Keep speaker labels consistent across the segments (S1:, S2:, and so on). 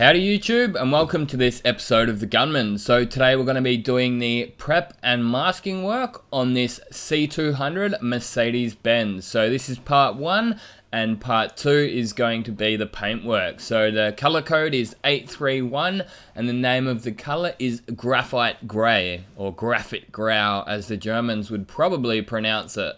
S1: Howdy YouTube, and welcome to this episode of the Gunman. So today we're going to be doing the prep and masking work on this C200 Mercedes Benz. So this is part 1 and part 2 is going to be the paintwork. So the color code is 831 and the name of the color is Graphitgrau, or Graphitgrau as the Germans would probably pronounce it.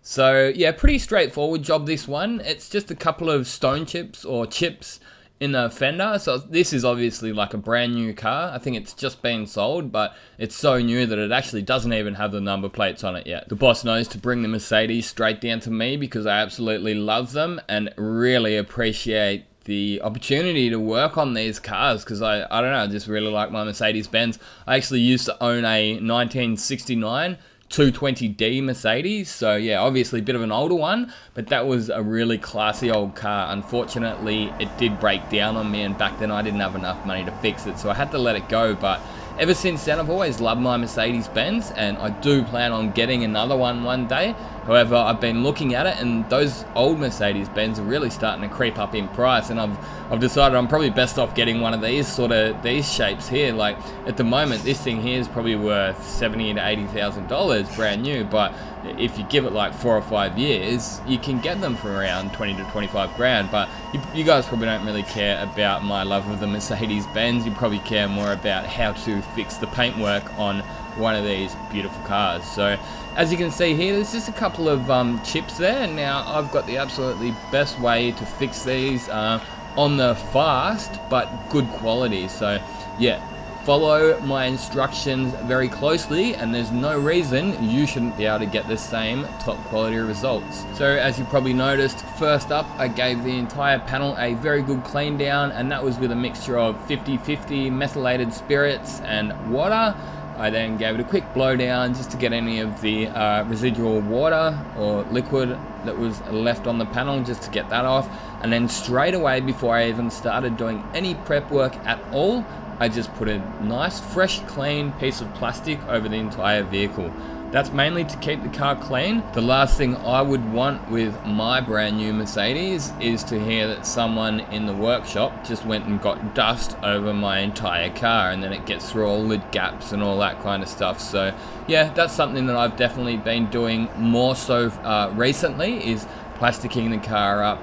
S1: So yeah, pretty straightforward job this one. It's just a couple of stone chips or chips in the fender. So this is obviously like a brand new car. I think it's just been sold, but it's so new that it actually doesn't even have the number plates on it yet. The boss knows to bring the Mercedes straight down to me because I absolutely love them and really appreciate the opportunity to work on these cars because I don't know, I just really like my Mercedes Benz. I actually used to own a 1969 220D Mercedes, so yeah, obviously a bit of an older one, but that was a really classy old car. Unfortunately, it did break down on me, and back then I didn't have enough money to fix it, so I had to let it go. But ever since then, I've always loved my Mercedes Benz, and I do plan on getting another one day. However, I've been looking at it, and those old Mercedes Benz are really starting to creep up in price, and I've decided I'm probably best off getting one of these shapes here. Like at the moment, this thing here is probably worth $70,000 to $80,000 brand new, but if you give it like 4 or 5 years, you can get them for around 20 to 25 grand. But you guys probably don't really care about my love of the Mercedes Benz. You probably care more about how to fix the paintwork on one of these beautiful cars. So as you can see here, there's just a couple of chips there. Now I've got the absolutely best way to fix these on the fast but good quality. So yeah, follow my instructions very closely and there's no reason you shouldn't be able to get the same top quality results. So as you probably noticed, first up I gave the entire panel a very good clean down, and that was with a mixture of 50-50 methylated spirits and water. I then gave it a quick blow down just to get any of the residual water or liquid that was left on the panel, just to get that off. And then straight away, before I even started doing any prep work at all, I just put a nice fresh clean piece of plastic over the entire vehicle. That's mainly to keep the car clean. The last thing I would want with my brand new Mercedes is to hear that someone in the workshop just went and got dust over my entire car, and then it gets through all the gaps and all that kind of stuff. So yeah, that's something that I've definitely been doing more so recently, is plasticking the car up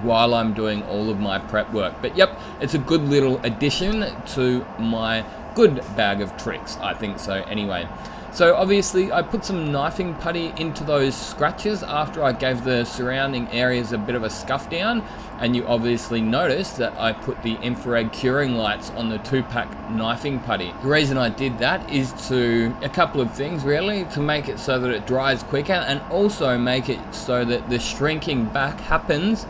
S1: while I'm doing all of my prep work. But yep, it's a good little addition to my good bag of tricks, I think so anyway. So obviously I put some knifing putty into those scratches after I gave the surrounding areas a bit of a scuff down, and you obviously noticed that I put the infrared curing lights on the 2-pack knifing putty. The reason I did that is to a couple of things really, to make it so that it dries quicker, and also make it so that the shrinking back happens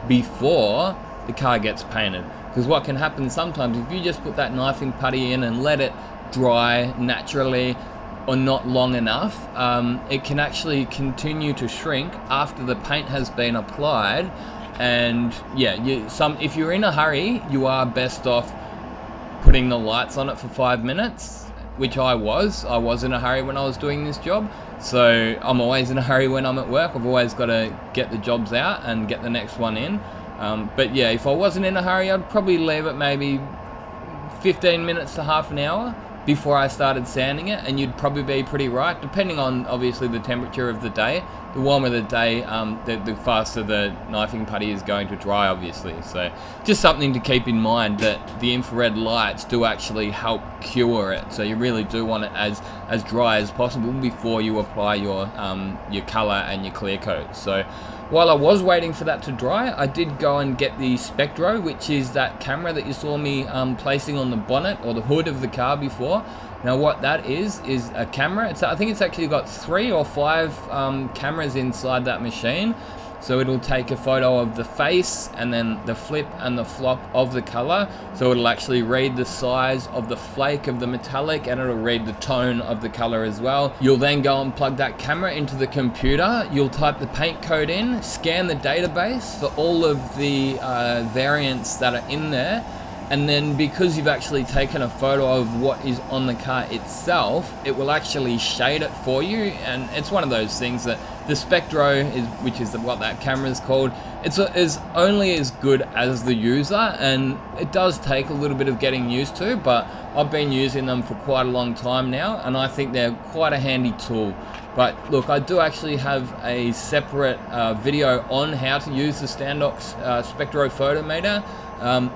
S1: before the car gets painted. Because what can happen sometimes, if you just put that knifing putty in and let it dry naturally or not long enough, it can actually continue to shrink after the paint has been applied. And yeah, if you're in a hurry, you are best off putting the lights on it for 5 minutes, which I was in a hurry when I was doing this job. So I'm always in a hurry when I'm at work. I've always got to get the jobs out and get the next one in. But yeah, if I wasn't in a hurry, I'd probably leave it maybe 15 minutes to half an hour before I started sanding it, and you'd probably be pretty right, depending on obviously the temperature of the day. The warmer the day, the faster the knifing putty is going to dry, obviously. So just something to keep in mind, that the infrared lights do actually help cure it. So you really do want it as dry as possible before you apply your color and your clear coat. So while I was waiting for that to dry, I did go and get the Specular, which is that camera that you saw me placing on the bonnet or the hood of the car before. Now what that is a camera. I think it's actually got 3 or 5 cameras inside that machine. So it'll take a photo of the face and then the flip and the flop of the color. So it'll actually read the size of the flake of the metallic, and it'll read the tone of the color as well. You'll then go and plug that camera into the computer. You'll type the paint code in, scan the database for all of the variants that are in there, and then because you've actually taken a photo of what is on the car itself, it will actually shade it for you. And it's one of those things that the Specular is, which is what that camera is called, is only as good as the user, and it does take a little bit of getting used to, but I've been using them for quite a long time now, and I think they're quite a handy tool. But look, I do actually have a separate video on how to use the Standox Specular photometer.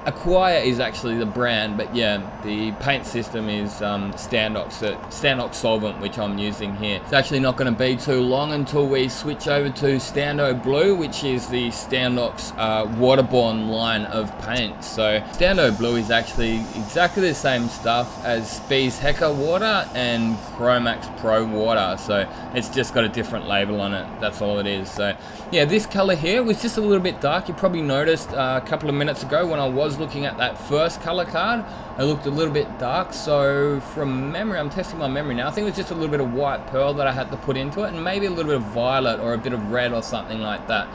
S1: Acquire is actually the brand, but yeah, the paint system is Standox solvent, which I'm using here. It's actually not going to be too long until we switch over to Stando Blue, which is the Standox waterborne line of paint. So Stando Blue is actually exactly the same stuff as Spee's Hecker water and Chromax Pro water, so it's just got a different label on it, that's all it is. So yeah, this color here was just a little bit dark. You probably noticed a couple of minutes ago when I was looking at that first color card, it looked a little bit dark. So from memory, I'm testing my memory now, I think it was just a little bit of white pearl that I had to put into it, and maybe a little bit of violet or a bit of red or something like that.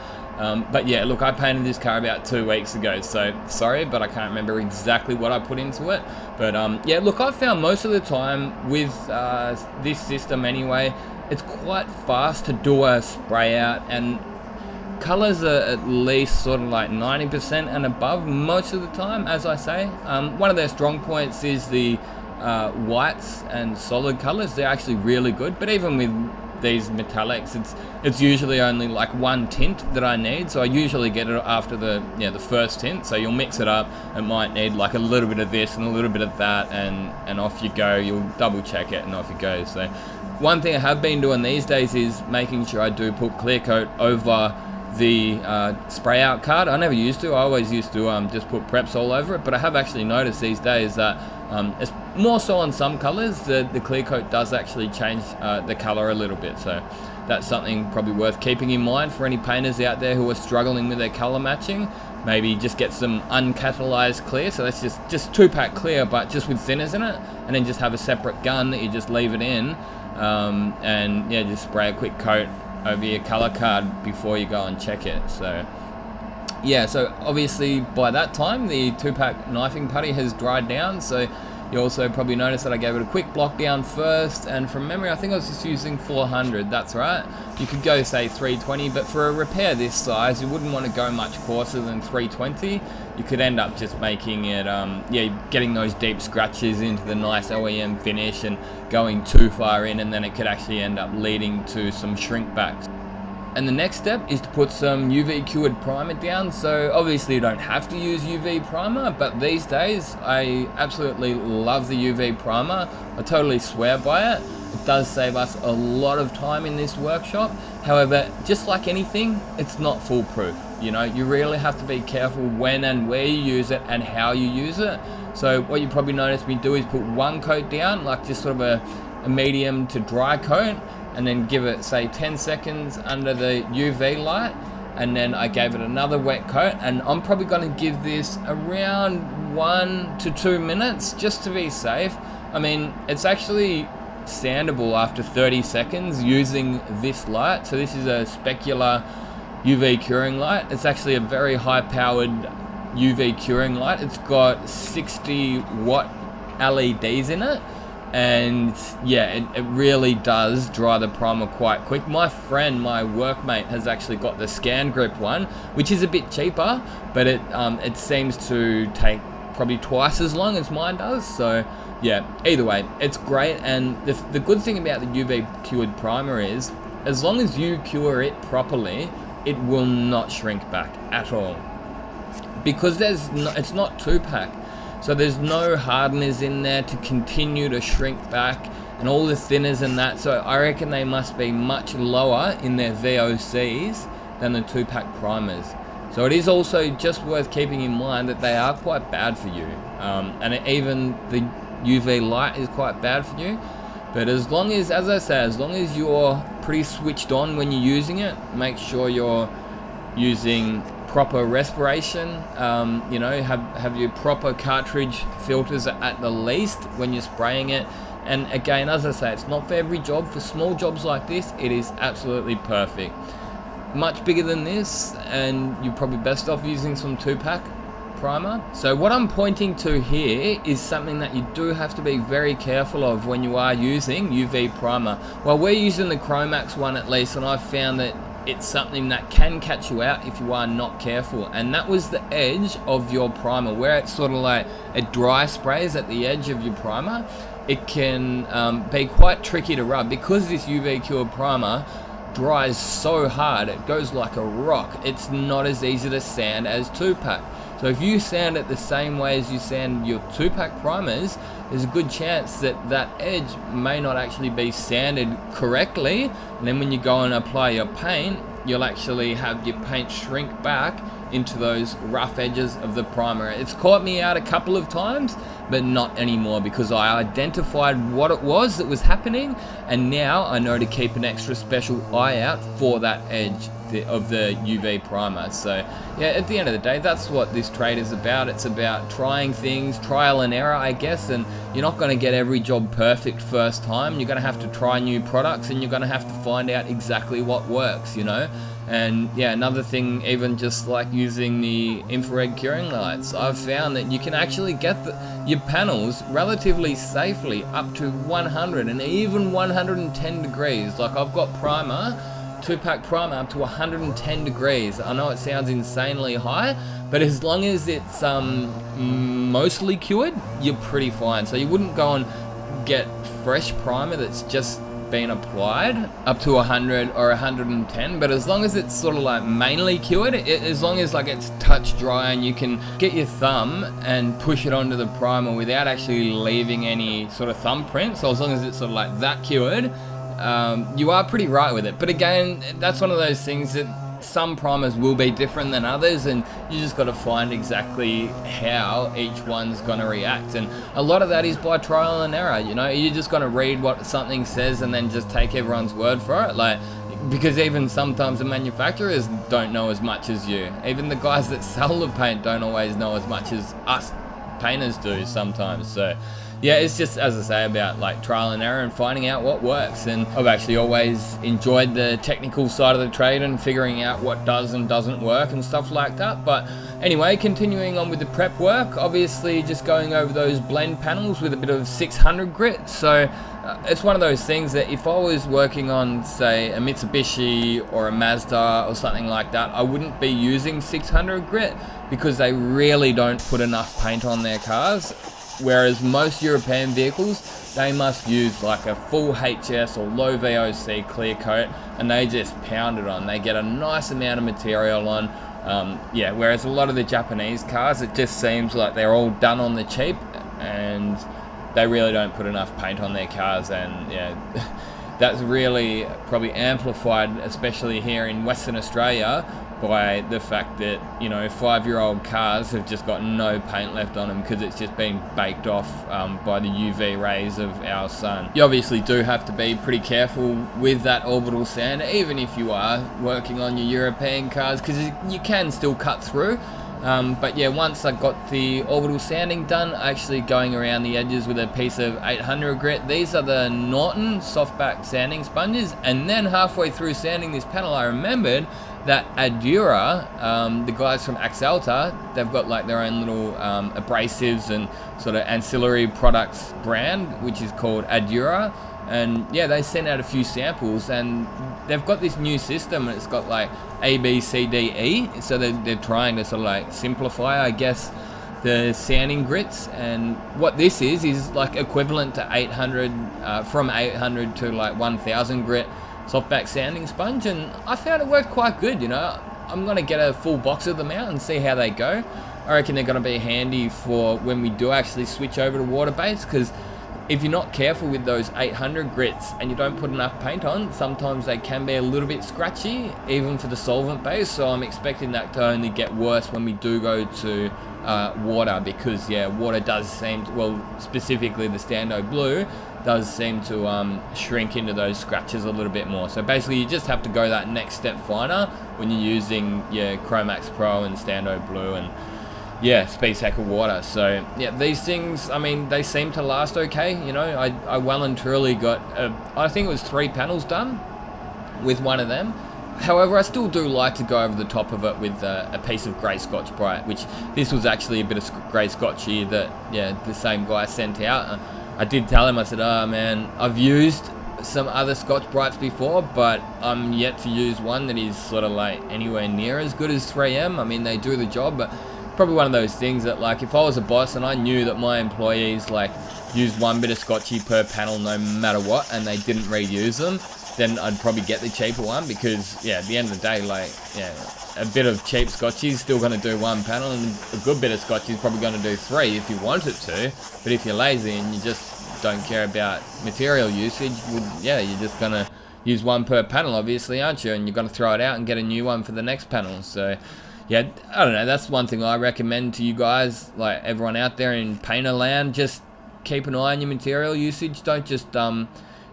S1: But yeah, look, I painted this car about 2 weeks ago, so sorry, but I can't remember exactly what I put into it. But yeah, look, I've found most of the time with this system anyway, it's quite fast to do a spray out, and colors are at least sort of like 90% and above most of the time, as I say. One of their strong points is the whites and solid colors. They're actually really good, but even with these metallics, it's usually only like one tint that I need, so I usually get it after the first tint. So you'll mix it up, it might need like a little bit of this and a little bit of that, and off you go. You'll double check it and off you go. So one thing I have been doing these days is making sure I do put clear coat over the spray out card. I never used to. I always used to just put preps all over it, but I have actually noticed these days that it's more so on some colors, the clear coat does actually change the color a little bit. So that's something probably worth keeping in mind for any painters out there who are struggling with their color matching. Maybe just get some uncatalyzed clear, so that's just 2-pack clear, but just with thinners in it, and then just have a separate gun that you just leave it in, and yeah, just spray a quick coat over your color card before you go and check it. So yeah, so obviously by that time the 2-pack knifing putty has dried down, so you also probably noticed that I gave it a quick block down first, and from memory I think I was just using 400, that's right. You could go say 320, but for a repair this size you wouldn't want to go much coarser than 320. You could end up just making it, yeah, getting those deep scratches into the nice OEM finish and going too far in, and then it could actually end up leading to some shrink backs. And the next step is to put some UV cured primer down. So obviously you don't have to use UV primer, but these days I absolutely love the UV primer. I totally swear by it. It does save us a lot of time in this workshop. However, just like anything, it's not foolproof. You know, you really have to be careful when and where you use it and how you use it. So what you probably noticed me do is put one coat down, like just sort of a medium to dry coat, and then give it say 10 seconds under the UV light, and then I gave it another wet coat, and I'm probably going to give this around 1 to 2 minutes just to be safe. I mean, it's actually sandable after 30 seconds using this light. So this is a Specular UV curing light. It's actually a very high powered UV curing light. It's got 60 watt LEDs in it, and yeah, it really does dry the primer quite quick. My friend, my workmate, has actually got the Scan Grip one, which is a bit cheaper, but it seems to take probably twice as long as mine does. So yeah, either way, it's great. And the good thing about the UV cured primer is, as long as you cure it properly, it will not shrink back at all, because it's not 2-pack. So there's no hardeners in there to continue to shrink back, and all the thinners and that. So I reckon they must be much lower in their VOCs than the 2-pack primers. So it is also just worth keeping in mind that they are quite bad for you. And even the UV light is quite bad for you. But as long as I say, as long as you're pretty switched on when you're using it, make sure you're using proper respiration, you know, have your proper cartridge filters at the least when you're spraying it. And again, as I say, it's not for every job. For small jobs like this, it is absolutely perfect. Much bigger than this, and you're probably best off using some 2-pack primer. So what I'm pointing to here is something that you do have to be very careful of when you are using UV primer. Well, we're using the Chromax one at least, and I've found that it's something that can catch you out if you are not careful. And that was the edge of your primer, where it's sort of like it dry sprays at the edge of your primer. It can be quite tricky to rub because this UV cured primer dries so hard, it goes like a rock. It's not as easy to sand as 2-pack. So if you sand it the same way as you sand your 2-pack primers, there's a good chance that that edge may not actually be sanded correctly, and then when you go and apply your paint, you'll actually have your paint shrink back into those rough edges of the primer. It's caught me out a couple of times, but not anymore, because I identified what it was that was happening, and now I know to keep an extra special eye out for that edge of the UV primer. So yeah, at the end of the day, that's what this trade is about. It's about trying things, trial and error, I guess, and you're not going to get every job perfect first time. You're going to have to try new products, and you're going to have to find out exactly what works, you know. And yeah, another thing, even just like using the infrared curing lights, I've found that you can actually get your panels relatively safely up to 100 and even 110 degrees. Like I've got primer, 2-pack primer up to 110 degrees. I know it sounds insanely high, but as long as it's mostly cured, you're pretty fine. So you wouldn't go and get fresh primer that's just been applied up to 100 or 110, but as long as it's sort of like mainly cured, as long as like it's touch dry and you can get your thumb and push it onto the primer without actually leaving any sort of thumbprint, so as long as it's sort of like that cured, you are pretty right with it. But again, that's one of those things that some primers will be different than others, and you just got to find exactly how each one's going to react. And a lot of that is by trial and error, you know. You're just going to read what something says and then just take everyone's word for it, like, because even sometimes the manufacturers don't know as much as you. Even the guys that sell the paint don't always know as much as us painters do sometimes. So yeah, it's just, as I say, about like trial and error and finding out what works. And I've actually always enjoyed the technical side of the trade and figuring out what does and doesn't work and stuff like that. But anyway, continuing on with the prep work, obviously just going over those blend panels with a bit of 600 grit. So it's one of those things that if I was working on, say, a Mitsubishi or a Mazda or something like that, I wouldn't be using 600 grit because they really don't put enough paint on their cars. Whereas most European vehicles, they must use like a full HS or low VOC clear coat, and they just pound it on. They get a nice amount of material on. Yeah, whereas a lot of the Japanese cars, it just seems like they're all done on the cheap, and they really don't put enough paint on their cars. And yeah, that's really probably amplified, especially here in Western Australia, by the fact that, you know, 5-year-old cars have just got no paint left on them because it's just been baked off by the UV rays of our sun. You obviously do have to be pretty careful with that orbital sander, even if you are working on your European cars, because you can still cut through. But yeah, once I got the orbital sanding done, actually going around the edges with a piece of 800 grit. These are the Norton softback sanding sponges, and then halfway through sanding this panel, I remembered that Adura, the guys from Axalta, they've got like their own little abrasives and sort of ancillary products brand, which is called Adura. And yeah, they sent out a few samples, and they've got this new system, and it's got like A, B, C, D, E. So they're trying to sort of like simplify, I guess, the sanding grits. And what this is like equivalent to 800, from 800 to like 1000 grit softback sanding sponge, and I found it worked quite good, you know. I'm going to get a full box of them out and see how they go. I reckon they're going to be handy for when we do actually switch over to water-based, because if you're not careful with those 800 grits and you don't put enough paint on, sometimes they can be a little bit scratchy, even for the solvent base. So I'm expecting that to only get worse when we do go to water, because yeah, water does seem to, well, specifically the Stando Blue does seem to shrink into those scratches a little bit more. So basically you just have to go that next step finer when you're using your Chromax Pro and Stando Blue and yeah, Specular water. So yeah, these things, I mean, they seem to last okay. You know, I well and truly got I think it was 3 panels done with one of them. However, I still do like to go over the top of it with a piece of grey ScotchBrite, which this was actually a bit of grey Scotch here that, yeah, the same guy sent out. I did tell him, I said, oh man, I've used some other ScotchBrites before, but I'm yet to use one that is sort of like anywhere near as good as 3M. I mean, they do the job, but probably one of those things that, like, if I was a boss and I knew that my employees like used one bit of Scotchy per panel no matter what, and they didn't reuse them, then I'd probably get the cheaper one, because yeah, at the end of the day, like, yeah, a bit of cheap Scotchy is still going to do one panel, and a good bit of Scotchy is probably going to do 3 if you want it to. But if you're lazy and you just don't care about material usage, well, yeah, you're just going to use one per panel, obviously, aren't you? And you're going to throw it out and get a new one for the next panel. So yeah, I don't know, that's one thing I recommend to you guys, like everyone out there in painter land. Just keep an eye on your material usage. Don't just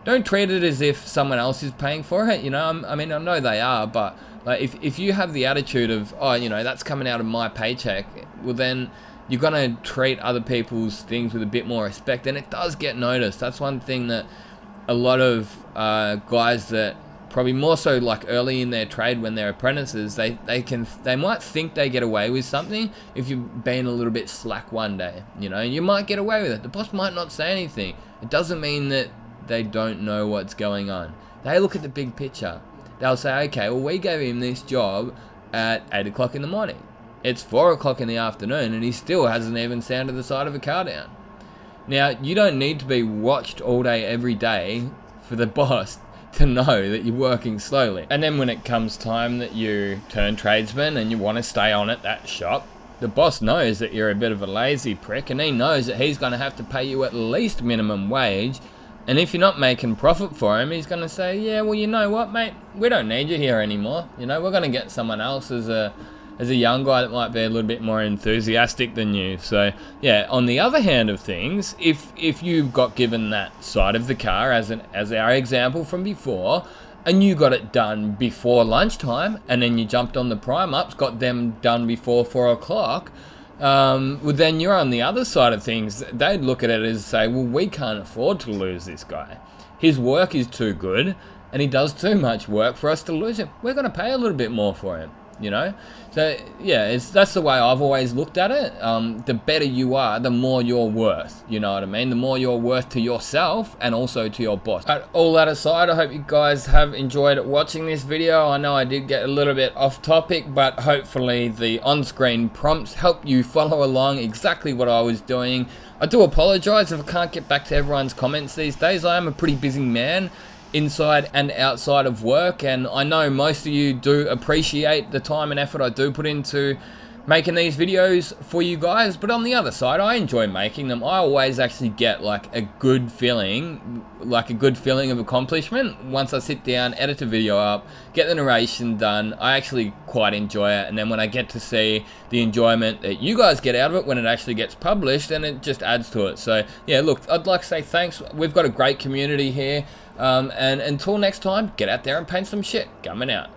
S1: don't treat it as if someone else is paying for it, you know. I mean, I know they are, but like if you have the attitude of, oh, you know, that's coming out of my paycheck, well then you're gonna treat other people's things with a bit more respect, and it does get noticed. That's one thing that a lot of guys that probably more so like early in their trade when they're apprentices, they might think they get away with something if you've been a little bit slack one day, you know. You might get away with it. The boss might not say anything. It doesn't mean that they don't know what's going on. They look at the big picture. They'll say, okay, well, we gave him this job at 8 o'clock in the morning. It's 4 o'clock in the afternoon and he still hasn't even sanded the side of a car down. Now, you don't need to be watched all day every day for the boss to know that you're working slowly. And then when it comes time that you turn tradesman and you want to stay on at that shop, the boss knows that you're a bit of a lazy prick, and he knows that he's going to have to pay you at least minimum wage. And if you're not making profit for him, he's going to say, yeah, well, you know what, mate, we don't need you here anymore. You know, we're going to get someone else as a young guy that might be a little bit more enthusiastic than you. So yeah, on the other hand of things, if you got given that side of the car as our example from before, and you got it done before lunchtime, and then you jumped on the prime ups, got them done before 4 o'clock, well, then you're on the other side of things. They'd look at it as say, well, we can't afford to lose this guy. His work is too good, and he does too much work for us to lose him. We're going to pay a little bit more for him, you know. So yeah, that's the way I've always looked at it. The better you are, the more you're worth, you know what I mean? The more you're worth to yourself and also to your boss. But all that aside, I hope you guys have enjoyed watching this video. I know I did get a little bit off topic, but hopefully the on-screen prompts help you follow along exactly what I was doing. I do apologize if I can't get back to everyone's comments these days. I am a pretty busy man, inside and outside of work, and I know most of you do appreciate the time and effort I do put into making these videos for you guys. But on the other side, I enjoy making them. I always actually get like a good feeling of accomplishment once I sit down, edit a video up, get the narration done. I actually quite enjoy it, and then when I get to see the enjoyment that you guys get out of it when it actually gets published, then it just adds to it. So yeah, look, I'd like to say thanks. We've got a great community here. And until next time, get out there and paint some shit. Gunman out.